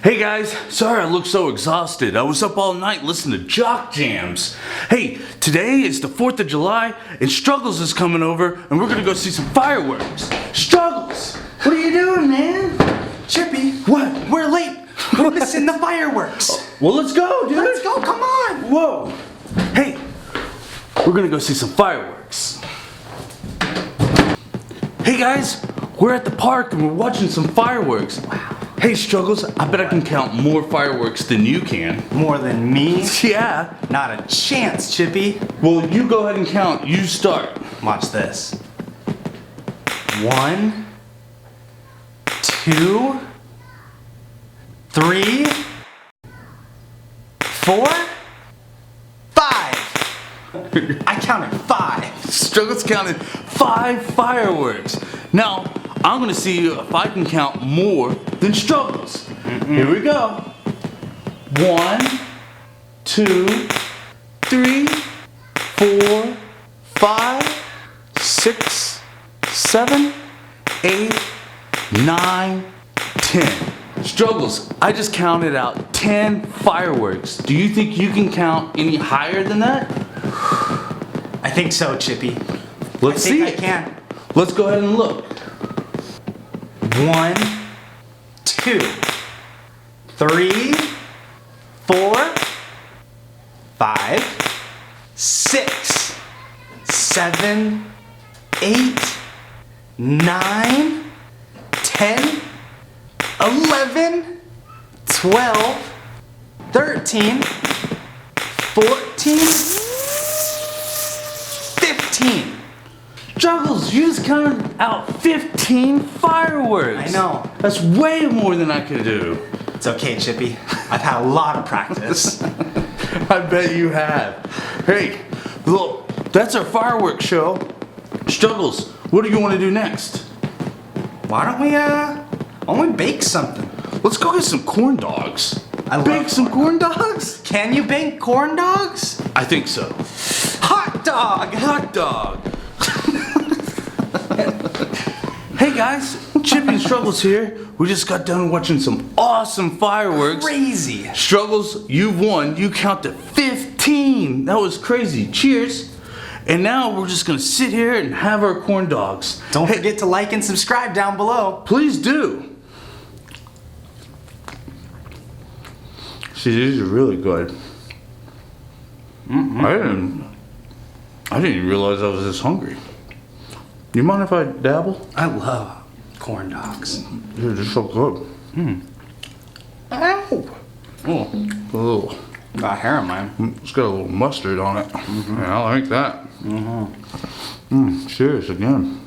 Hey guys, sorry I look so exhausted. I was up all night listening to jock jams. Hey, today is the 4th of July and Struggles is coming over and we're gonna go see some fireworks. Struggles! What are you doing, man? Chippy, What? we're late. We're missing the fireworks. Well, let's go, dude. Let's go, come on. Whoa. Hey, we're gonna go see some fireworks. Hey guys, we're at the park and we're watching some fireworks. Wow. Hey Struggles, I bet I can count more fireworks than you can. More than me? Yeah. Not a chance, Chippy. Well, you go ahead and count. You start. Watch this. 1, 2, 3, 4, 5. I counted 5. Struggles counted 5 fireworks. Now, I'm gonna see if I can count more than Struggles. Here we go. 1, 2, 3, 4, 5, 6, 7, 8, 9, 10. Struggles, I just counted out 10 fireworks. Do you think you can count any higher than that? I think so, Chippy. Let's see. I can. Let's go ahead and look. 1, 2, 3, 4, 5, 6, 7, 8, 9, 10, 11, 12, 13, 14, 15. Struggles, you just counted out 15 fireworks. I know. That's way more than I could do. It's okay, Chippy. I've had a lot of practice. I bet you have. Hey, look, that's our fireworks show. Struggles, what do you want to do next? Why don't we bake something? Let's go get some corn dogs. Bake some corn dogs? Can you bake corn dogs? I think so. Hot dog! Hot dog. Hey guys, Chippy and Struggles here. We just got done watching some awesome fireworks. Crazy. Struggles, you've won. You counted 15. That was crazy. Cheers. And now we're just gonna sit here and have our corn dogs. Don't forget to like and subscribe down below. Please do. See, these are really good. I didn't even realize I was this hungry. You mind if I dabble? I love corn dogs. They're just so good. Ow! Oh. Got hair on mine. It's got a little mustard on it. Yeah, I like that. Cheers again.